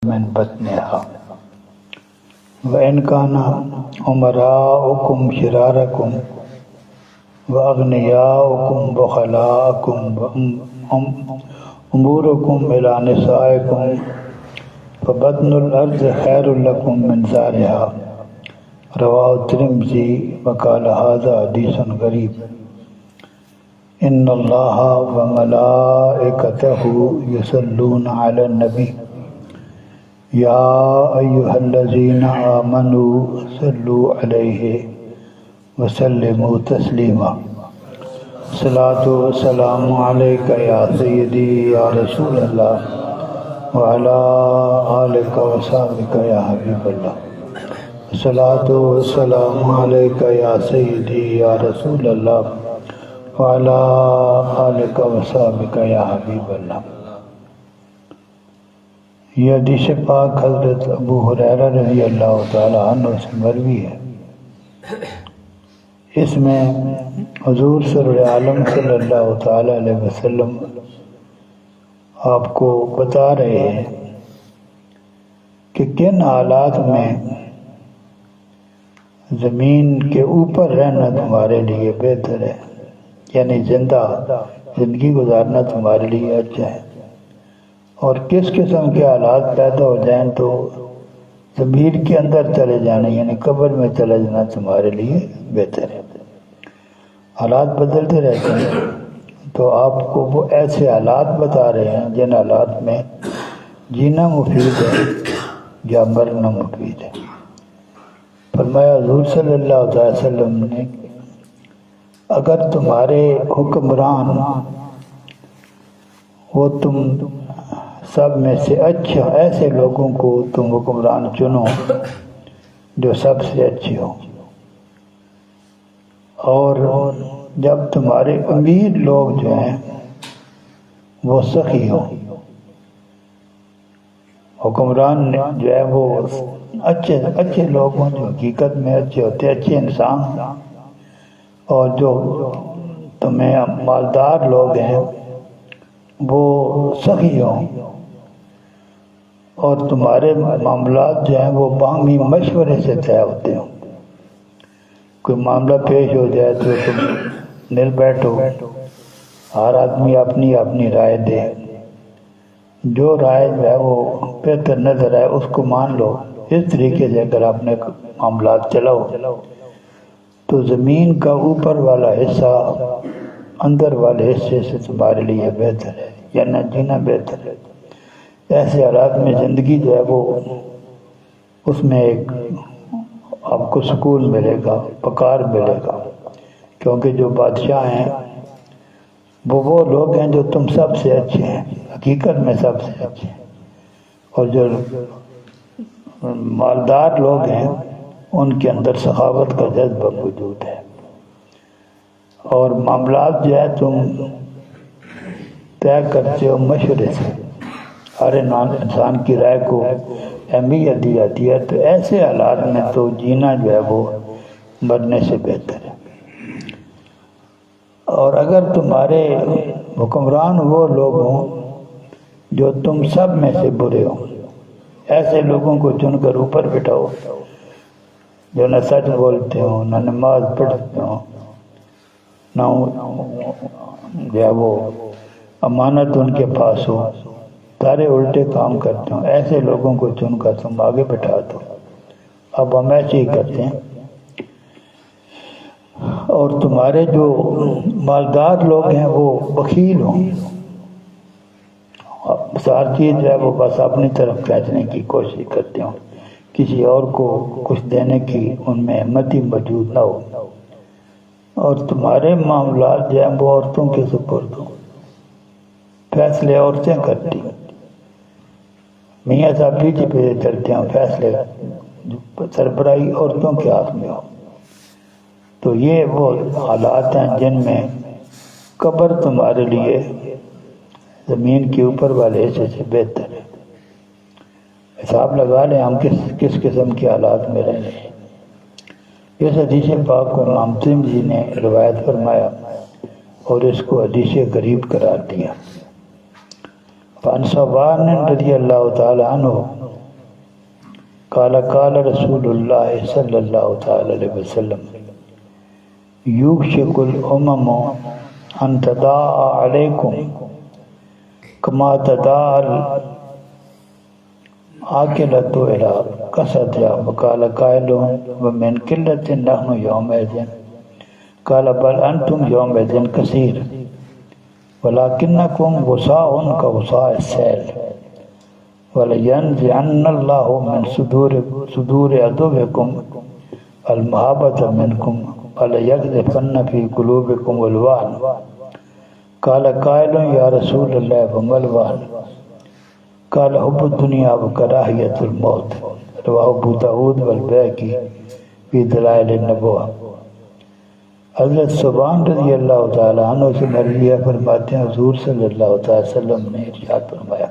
من بطنها وإن كان أمراؤكم شراركم وأغنياؤكم بخلاءكم وأموركم إلى نسائكم فبطن الأرض خير لكم من ظاهرها رواه الترمذي وقال هذا حديث غريب إن الله وملائكته يصلون على النبي يا أيها الذين آمنوا صلوا عليه وسلموا تسليما الصلاة والسلام عليك يا سيدي يا رسول الله وعلى آلك وصحبك يا حبيب الله الصلاة والسلام عليك يا سيدي يا رسول الله وعلى آلك وصحبك يا حبیب اللہ۔ یہ حدیث پاک حضرت ابو ہریرہ رضی اللہ تعالیٰ عنہ سے مروی ہے۔ اس میں حضور سرور عالم صلی اللہ تعالیٰ علیہ وسلم آپ کو بتا رہے ہیں کہ کن حالات میں زمین کے اوپر رہنا تمہارے لیے بہتر ہے، یعنی زندگی گزارنا تمہارے لیے اچھا ہے، اور کس قسم کے حالات پیدا ہو جائیں تو زمین کے اندر چلے جانا یعنی قبر میں چلے جانا تمہارے لیے بہتر ہے۔ حالات بدلتے رہتے ہیں، تو آپ کو وہ ایسے حالات بتا رہے ہیں جن حالات میں جینا مفید ہے یا مرنا مفید ہے۔ فرمایا حضور صلی اللہ علیہ وسلم نے اگر تمہارے حکمران وہ تم سب میں سے اچھا ایسے لوگوں کو تم حکمران چنو جو سب سے اچھے ہوں، اور جب تمہارے امیر لوگ جو ہیں وہ سخی ہوں، حکمران جو ہے وہ اچھے لوگ ہوں جو حقیقت میں اچھے ہوتے، اچھے انسان ہوں، اور جو تمہیں مالدار لوگ ہیں وہ سخی ہوں، اور تمہارے معاملات جو ہیں وہ باہمی مشورے سے طے ہوتے ہوں۔ کوئی معاملہ پیش ہو جائے تو تم مل بیٹھو، ہر آدمی اپنی اپنی رائے دے، جو رائے جو ہے وہ بہتر نظر آئے اس کو مان لو۔ اس طریقے سے اگر اپنے معاملات چلاؤ تو زمین کا اوپر والا حصہ اندر والے حصے سے تمہارے لیے بہتر ہے، یعنی جینا بہتر ہے۔ ایسے حالات میں زندگی جو ہے وہ اس میں ایک آپ کو سکون ملے گا، وقار ملے گا، کیونکہ جو بادشاہ ہیں وہ لوگ ہیں جو تم سب سے اچھے ہیں، حقیقت میں سب سے اچھے ہیں، اور جو مالدار لوگ ہیں ان کے اندر سخاوت کا جذبہ موجود ہے، اور معاملات جو ہے تم طے کرتے ہو مشورے سے، ہر انسان کی رائے کو اہمیت دی جاتی ہے۔ تو ایسے حالات میں تو جینا جو ہے وہ مرنے سے بہتر ہے۔ اور اگر تمہارے حکمران وہ لوگ ہوں جو تم سب میں سے برے ہوں، ایسے لوگوں کو چن کر اوپر بٹھاؤ جو نہ سچ بولتے ہوں، نہ نماز پڑھتے ہوں، نہ جو ہے وہ امانت ان کے پاس ہو، سارے الٹے کام کرتے ہوں، ایسے لوگوں کو چن کر تم آگے بٹھا دو۔ اب ہم ایسے ہی کرتے ہیں، اور تمہارے جو مالدار لوگ ہیں وہ بخیل ہوں، ساری چیز جو ہے وہ بس اپنی طرف کھینچنے کی کوشش کرتے ہوں، کسی اور کو کچھ دینے کی ان میں ہمت ہی موجود نہ ہو، اور تمہارے معاملات جو ہیں وہ عورتوں کے سپرد ہوں، فیصلے عورتیں کرتی، میاں صاحب پیچھے پیچھے چلتے ہیں، فیصلے سربراہی عورتوں کے ہاتھ میں ہو۔ تو یہ وہ حالات ہیں جن میں قبر تمہارے لیے زمین کے اوپر والے حصے سے بہتر ہے۔ حساب لگا لیں ہم کس قسم کے حالات میں رہے ہیں۔ اس حدیث پاک کو امام ترمذی نے روایت فرمایا اور اس کو حدیث غریب قرار دیا۔ فان ثوبان رضی اللہ تعالی عنہ قال قال رسول اللہ صلی اللہ تعالی علیہ وسلم یوشک الامم ان تداعى علیکم کما تداعى العاقلۃ الی قصدها وقال قائل ومن قلۃ نحن یومئذ قال بل انتم یومئذ کثیر ولکنکم غثاء كغثاء السیل وَلَيَنزِعَنَّ اللَّهُ مِنْ صُدُورِ عَدُوِّكُمْ الْمَحَبَّةَ مِنْكُمْ وَلَيَقْذِفَنَّ فِي قُلُوبِكُمُ الْوَهْنَ قَالَ قَائِلٌ يَا رَسُولَ اللَّهِ وَمَا الْوَهْنُ قَالَ حُبُّ الدُّنْيَا وَكَرَاهِيَةُ الْمَوْتِ رواه ابو داود والبیہقی فی دلائل النبوہ۔ حضرت ثوبان رضی اللہ تعالیٰ عنہ سے مروی ہے، فرماتے ہیں حضور صلی اللہ تعالیٰ وسلم نے ارشاد فرمایا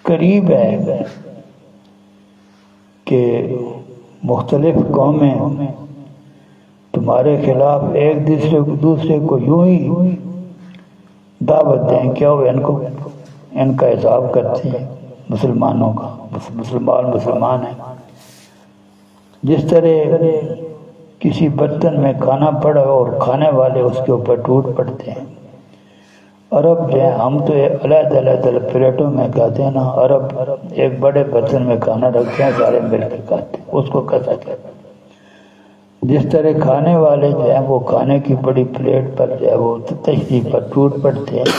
قریب ہے کہ مختلف قومیں تمہارے خلاف ایک دوسرے کو یوں ہی دعوت دیں، کیا وہ ان کا حساب کرتے ہیں مسلمانوں کا، مسلمان ہیں۔ جس طرح کسی برتن میں کھانا پڑا اور کھانے والے اس کے اوپر ٹوٹ پڑتے ہیں۔ عرب جو ہیں ہم تو علیحدہ پلیٹوں میں کھاتے ہیں نا، عرب ایک بڑے برتن میں کھانا رکھتے ہیں، سارے مل کر کھاتے ہیں، اس کو کسا کہتے ہیں۔ جس طرح کھانے والے جو ہیں وہ کھانے کی بڑی پلیٹ پر جو ہے وہ تشریح پر ٹوٹ پڑتے ہیں،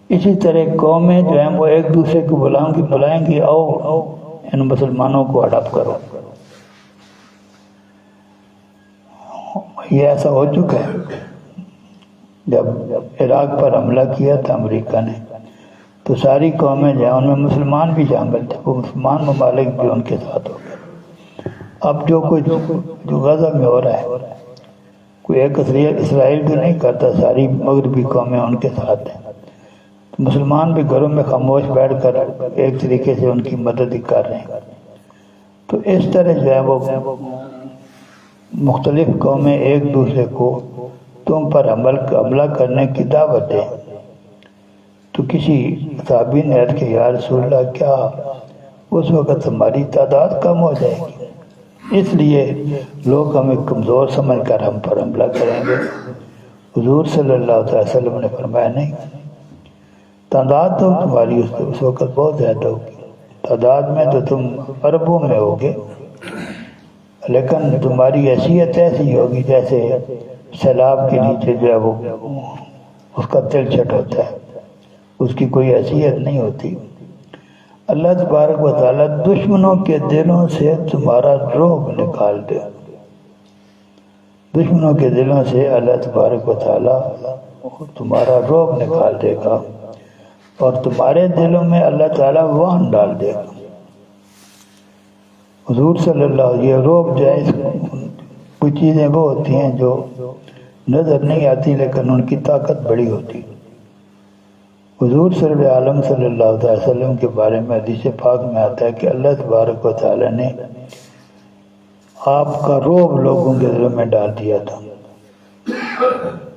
اسی طرح قومیں جو ہیں وہ ایک دوسرے کو بلائیں گی آؤ ان مسلمانوں کو ہڑپ کرو۔ یہ ایسا ہو چکا ہے۔ جب عراق پر حملہ کیا تھا امریکہ نے تو ساری قومیں جو ہیں ان میں مسلمان بھی شامل تھے، وہ مسلمان ممالک بھی ان کے ساتھ ہو گئے۔ اب جو کچھ جو غزہ میں ہو رہا ہے، کوئی ایک اسرائیل بھی نہیں کرتا، ساری مغربی قومیں ان کے ساتھ ہیں۔ مسلمان بھی گھروں میں خاموش بیٹھ کر ایک طریقے سے ان کی مدد ہی کر رہے ہیں۔ تو اس طرح جو ہے وہ مختلف قومیں ایک دوسرے کو تم پر حملہ کرنے کی دعوت دیں۔ تو کسی صحابی نے عرض کیا یا رسول اللہ کیا اس وقت ہماری تعداد کم ہو جائے گی، اس لیے لوگ ہمیں کمزور سمجھ کر ہم پر حملہ کریں گے؟ حضور صلی اللہ علیہ وسلم نے فرمایا نہیں، تعداد تو تمہاری اس وقت بہت زیادہ ہوگی، تعداد میں تو تم اربوں میں ہوگے، لیکن تمہاری حیثیت ایسی ہوگی جیسے سیلاب کے نیچے جو ہے وہ اس کا تل چھٹ ہوتا ہے، اس کی کوئی حیثیت نہیں ہوتی۔ اللہ تبارک و تعالیٰ دشمنوں کے دلوں سے تمہارا رعب نکال دے، دشمنوں کے دلوں سے اللہ تبارک و تعالیٰ تمہارا رعب نکال دے گا اور تمہارے دلوں میں اللہ تعالیٰ وہن ڈال دے گا۔ حضور صلی اللہ علیہ وسلم یہ رعب جو ہے، کچھ چیزیں وہ ہوتی ہیں جو نظر نہیں آتی لیکن ان کی طاقت بڑی ہوتی۔ حضور صلی اللہ علیہ وسلم کے بارے میں حدیث پاک میں آتا ہے کہ اللہ تبارک و تعالیٰ نے آپ کا رعب لوگوں کے دلوں میں ڈال دیا تھا۔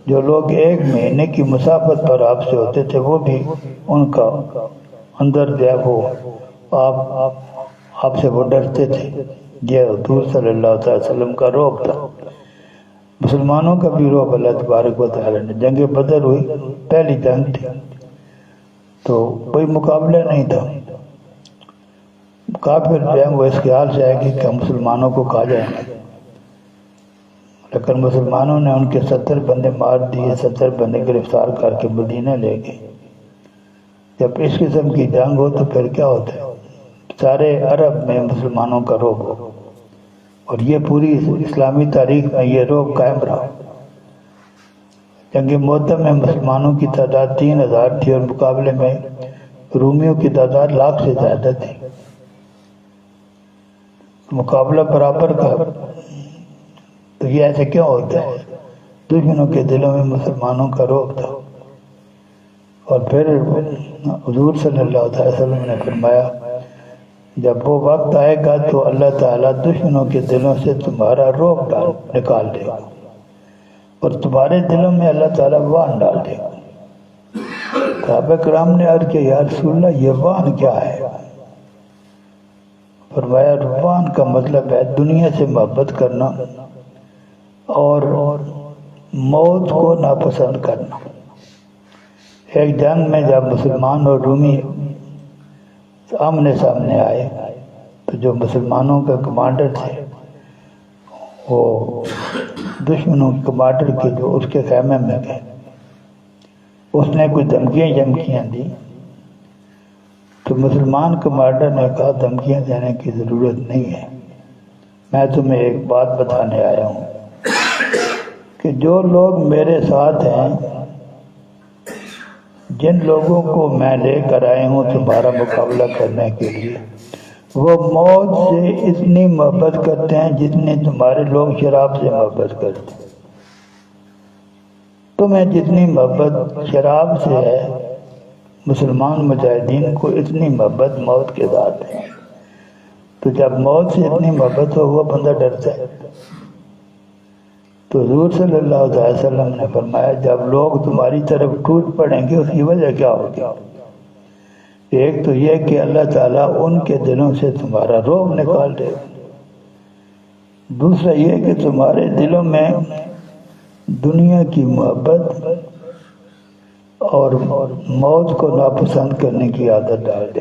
جو لوگ ایک مہینے کی مسافت پر آپ سے ہوتے تھے وہ بھی ان کا اندر جو ہے وہ آپ سے وہ ڈرتے تھے۔ یہ حضور صلی اللہ علیہ وسلم کا رعب تھا۔ مسلمانوں کا بھی رعب اللہ تبارک و تعالیٰ نے، جنگ بدر ہوئی، پہلی جنگ تھی تو کوئی مقابلہ نہیں تھا، کافر جو ہے وہ اس خیال سے آئے گی کہ ہم مسلمانوں کو کھا جائیں گے، لیکن مسلمانوں نے ان کے 70 بندے مار دیے، 70 بندے گرفتار کر کے مدینہ لے گئے۔ جب اس قسم کی جنگ ہو تو پھر کیا ہوتا ہے، سارے عرب میں مسلمانوں کا رعب ہو، اور یہ پوری اسلامی تاریخ میں یہ رعب قائم رہا۔ جنگ مؤتہ میں مسلمانوں کی تعداد 3000 تھی اور مقابلے میں رومیوں کی تعداد لاکھ سے زیادہ تھی۔ مقابلہ برابر کا، تو یہ ایسے کیوں ہوتا ہے؟ دشمنوں کے دلوں میں مسلمانوں کا رعب تھا۔ اور پھر حضور صلی اللہ علیہ وسلم نے فرمایا جب وہ وقت آئے گا تو اللہ تعالیٰ دشمنوں کے دلوں سے تمہارا رعب نکال دے گا اور تمہارے دلوں میں اللہ تعالیٰ وہن ڈال دے گا۔ صحابہ کرام نے عرض کیا یا رسول اللہ یہ وہن کیا ہے؟ فرمایا رضوان کا مطلب ہے دنیا سے محبت کرنا اور موت کو ناپسند کرنا۔ ایک جنگ میں جب مسلمان اور رومی آمنے سامنے آئے تو جو مسلمانوں کا کمانڈر تھے وہ دشمنوں کے کمانڈر کے جو اس کے خیمے میں گئے، اس نے کچھ دھمکیاں دی تو مسلمان کمانڈر نے کہا دھمکیاں دینے کی ضرورت نہیں ہے، میں تمہیں ایک بات بتانے آیا ہوں کہ جو لوگ میرے ساتھ ہیں، جن لوگوں کو میں لے کر آئے ہوں تمہارا مقابلہ کرنے کے لیے، وہ موت سے اتنی محبت کرتے ہیں جتنی تمہارے لوگ شراب سے محبت کرتے ہیں۔ تمہیں جتنی محبت شراب سے ہے، مسلمان مجاہدین کو اتنی محبت موت کے ساتھ ہے۔ تو جب موت سے اتنی محبت ہو وہ بندہ ڈرتا ہے۔ تو حضور صلی اللہ علیہ وسلم نے فرمایا جب لوگ تمہاری طرف ٹوٹ پڑیں گے اس کی وجہ کیا ہوگی؟ ایک تو یہ کہ اللہ تعالیٰ ان کے دلوں سے تمہارا روب نکال دے، دوسرا یہ کہ تمہارے دلوں میں دنیا کی محبت اور موت کو ناپسند کرنے کی عادت ڈال دے۔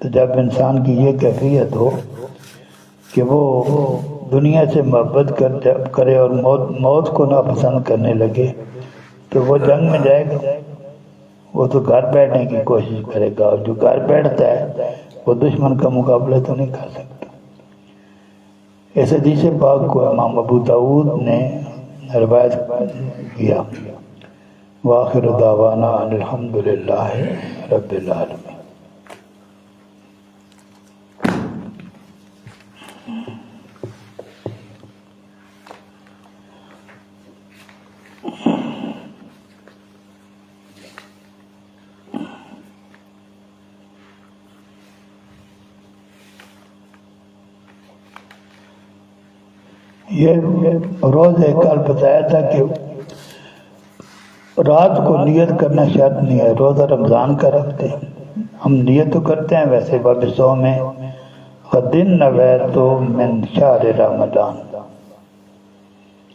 تو جب انسان کی یہ کیفیت ہو کہ وہ دنیا سے محبت کرے اور موت کو ناپسند کرنے لگے تو وہ جنگ میں جائے گا، وہ تو گھر بیٹھنے کی کوشش کرے گا، اور جو گھر بیٹھتا ہے وہ دشمن کا مقابلہ تو نہیں کر سکتا۔ اس حدیث پاک کو امام ابو داؤد نے روایت کیا۔ وآخر دعوانا ان الحمدللہ رب العالمین۔ یہ روزے کل بتایا تھا کہ رات کو نیت کرنا شرط نہیں ہے، روزہ رمضان کا رکھتے ہیں، ہم نیت تو کرتے ہیں ویسے باب صوم میں دن نویت من شہر رمضان۔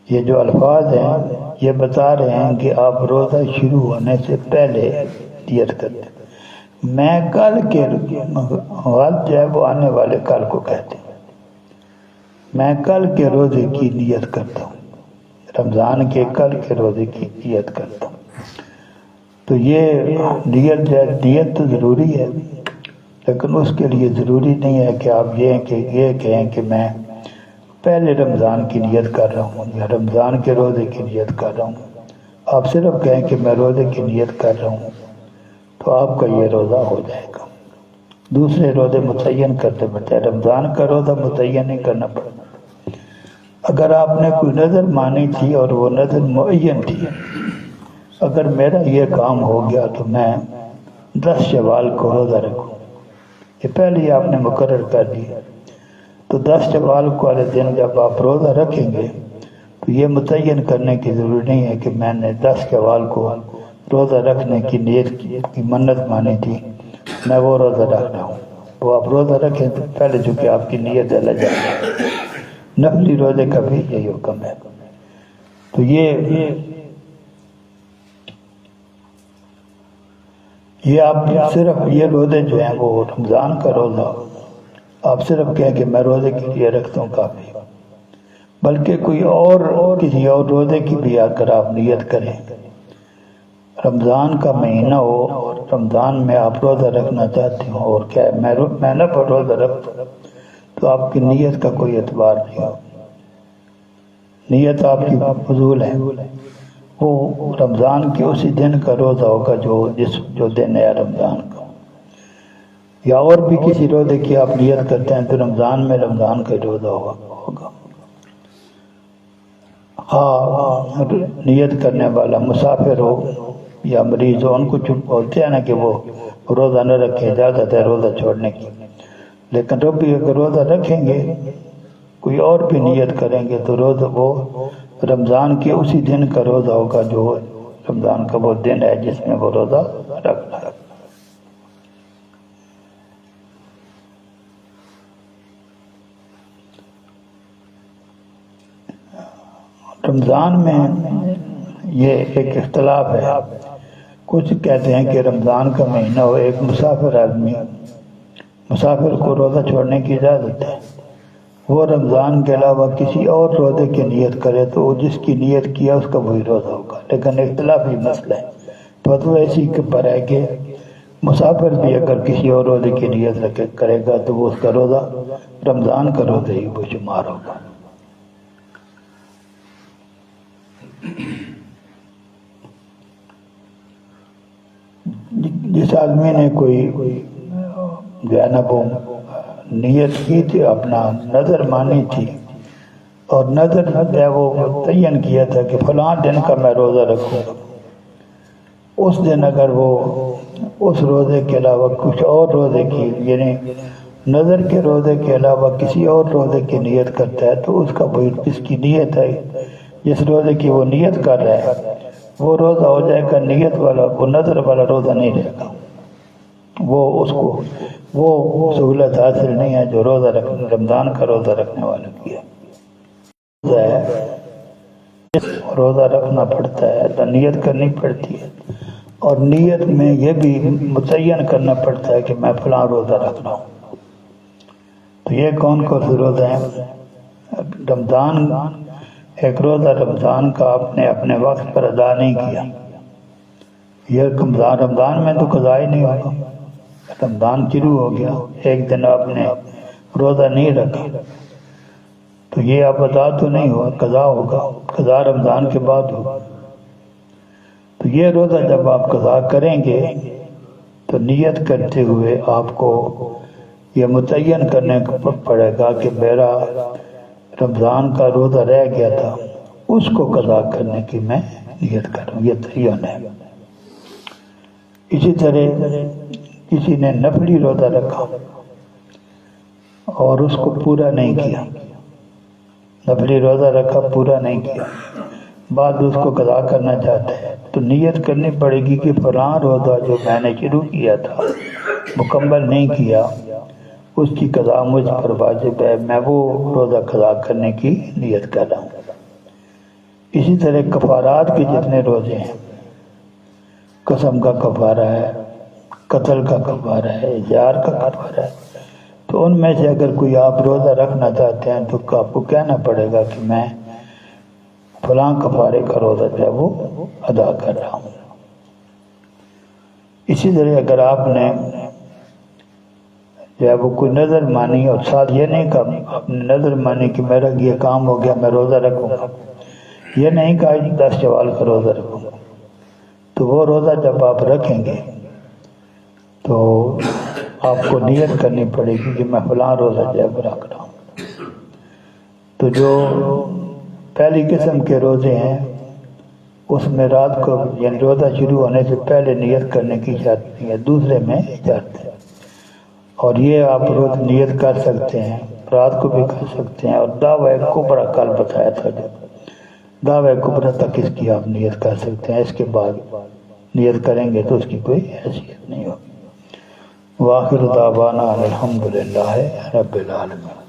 یہ جو الفاظ ہیں یہ بتا رہے ہیں کہ آپ روزہ شروع ہونے سے پہلے نیت کرتے ہیں۔ میں کل کے غلط جو ہے وہ آنے والے کل کو کہتے ہیں، میں کل کے روزے کی نیت کرتا ہوں، رمضان کے کل کے روزے کی نیت کرتا ہوں۔ تو یہ نیت تو ضروری ہے، لیکن اس کے لیے ضروری نہیں ہے کہ آپ یہ کہیں کہ میں پہلے رمضان کی نیت کر رہا ہوں یا رمضان کے روزے کی نیت کر رہا ہوں۔ آپ صرف کہیں کہ میں روزے کی نیت کر رہا ہوں تو آپ کا یہ روزہ ہو جائے گا۔ دوسرے روزے متعین کرتے پڑتے ہیں، رمضان کا روزہ متعین نہیں کرنا پڑتا۔ اگر آپ نے کوئی نظر مانی تھی اور وہ نظر معین تھی، اگر میرا یہ کام ہو گیا تو میں 10 شوال کو روزہ رکھوں، یہ پہلے ہی آپ نے مقرر کر دیا، تو 10 شوال کو والے دن جب آپ روزہ رکھیں گے تو یہ متعین کرنے کی ضرورت نہیں ہے کہ میں نے 10 شوال کو روزہ رکھنے کی نیت کی منت مانی تھی، میں وہ روزہ رکھ رہا ہوں۔ وہ آپ روزہ رکھیں تو پہلے چونکہ آپ کی نیت اللہ جائے، نفلی روزے کا بھی یہی حکم ہے۔ تو یہ آپ صرف یہ روزے جو ہیں وہ رمضان کا روزہ آپ صرف کہیں کہ میں روزے کے لیے رکھتا ہوں کافی، بلکہ کوئی اور کسی اور روزے کی بھی آ کر آپ نیت کریں، رمضان کا مہینہ ہو اور رمضان میں آپ روزہ رکھنا چاہتے ہوں اور کیا ہے میں نہ پر روزہ رکھتا ہوں، تو آپ کی نیت کا کوئی اعتبار نہیں ہو، نیت آپ کی فضول ہے۔ وہ رمضان کے اسی دن کا روزہ ہوگا جو دن ہے رمضان کا، یا اور بھی کسی روزے کی آپ نیت کرتے ہیں تو رمضان میں رمضان کا روزہ ہوگا۔ ہاں نیت کرنے والا مسافر ہو یا مریض ہو، ان کو بولتے ہیں نا کہ وہ روزہ نہ رکھیں، اجازت ہے روزہ چھوڑنے کی، لیکن رب بھی اگر روزہ رکھیں گے کوئی اور بھی نیت کریں گے تو روزہ وہ رمضان کے اسی دن کا روزہ ہوگا جو رمضان کا وہ دن ہے جس میں وہ روزہ رکھنا ہے۔ رمضان میں یہ ایک اختلاف ہے، کچھ کہتے ہیں کہ رمضان کا مہینہ ہو، ایک مسافر آدمی، مسافر کو روزہ چھوڑنے کی اجازت ہے، وہ رمضان کے علاوہ کسی اور روزے کی نیت کرے تو وہ جس کی نیت کیا اس کا وہی روزہ ہوگا، لیکن اختلافی مسئلہ ہے۔ فتویٰ اسی کے پر ہے کہ مسافر بھی اگر کسی اور روزے کی نیت کرے گا تو وہ اس کا روزہ رمضان کا روزہ ہی وہ شمار ہوگا۔ جس آدمی نے کوئی جو ہے نا وہ نیت کی تھی، اپنا نظر مانی تھی، اور نظر جو ہے وہ متعین کیا تھا کہ فلاں دن کا میں روزہ رکھوں گا، اس دن اگر وہ اس روزے کے علاوہ کچھ اور روزے کی، یعنی نظر کے روزے کے علاوہ کسی اور روزے کی نیت کرتا ہے تو اس کا وہی جس کی نیت ہے، جس روزے کی وہ نیت کر رہا ہے وہ روزہ ہو جائے گا نیت والا، وہ نظر والا روزہ نہیں رہے گا، وہ اس کو وہ سہولت حاصل نہیں ہے جو روزہ رمضان کا روزہ رکھنے والے کی ہے۔ روزہ رکھنا پڑتا ہے تو نیت کرنی پڑتی ہے، اور نیت میں یہ بھی متعین کرنا پڑتا ہے کہ میں فلاں روزہ رکھ رہا ہوں۔ تو یہ کون کون سے روزے ہیں؟ رمضان، ایک روزہ رمضان کا آپ نے اپنے وقت پر ادا نہیں کیا، یہ رمضان میں تو قضا ہی نہیں ہوگا، رمضان شروع ہو گیا، ایک دن آپ نے روزہ نہیں رکھا تو یہ اب ادا تو نہیں ہوا، قضا ہوگا، قضا رمضان کے بعد ہوگا۔ تو یہ روزہ جب آپ قضا کریں گے تو نیت کرتے ہوئے آپ کو یہ متعین کرنے پڑے گا کہ میرا رمضان کا روزہ رہ گیا تھا، اس کو قضا کرنے کی میں نیت کروں، یہ تعین ہے۔ اسی طرح کسی نے نفلی روزہ رکھا اور اس کو پورا نہیں کیا، نفلی روزہ رکھا پورا نہیں کیا، بعد اس کو قضا کرنا چاہتا ہے تو نیت کرنی پڑے گی کہ فلاں روزہ جو میں نے شروع کیا تھا مکمل نہیں کیا، اس کی قضا مجھ پر واجب ہے، میں وہ روزہ قضا کرنے کی نیت کر رہا ہوں۔ اسی طرح کفارات کے جتنے روزے ہیں، قسم کا کفارہ ہے، قتل کا کفارہ ہے، اجار کا کفارہ ہے، تو ان میں سے اگر کوئی آپ روزہ رکھنا چاہتے ہیں تو آپ کو کہنا پڑے گا کہ میں فلاں کفارے کا روزہ جو ہے وہ ادا کر رہا ہوں۔ اسی طرح اگر آپ نے جو ہے وہ کوئی نظر مانی اور ساتھ یہ نہیں کہا، آپ نے نظر مانی کہ میرا یہ کام ہو گیا میں روزہ رکھوں گا، یہ نہیں کہا 10 شوال کا روزہ رکھوں گا، تو وہ روزہ جب آپ رکھیں گے تو آپ کو نیت کرنی پڑے گی کہ میں فلاں روزہ جو ہے رکھ رہا ہوں۔ تو جو پہلی قسم کے روزے ہیں اس میں رات کو یعنی روزہ شروع ہونے سے پہلے نیت کرنے کی شرط نہیں ہے، دوسرے میں شرط ہے، اور یہ آپ روز نیت کر سکتے ہیں، رات کو بھی کر سکتے ہیں، اور دعوی کبریٰ کل بتایا تھا، جو دعوی کبریٰ تک اس کی آپ نیت کر سکتے ہیں، اس کے بعد نیت کریں گے تو اس کی کوئی حیثیت نہیں ہوگی۔ وآخر دعوانا الحمدللہ رب العالمین۔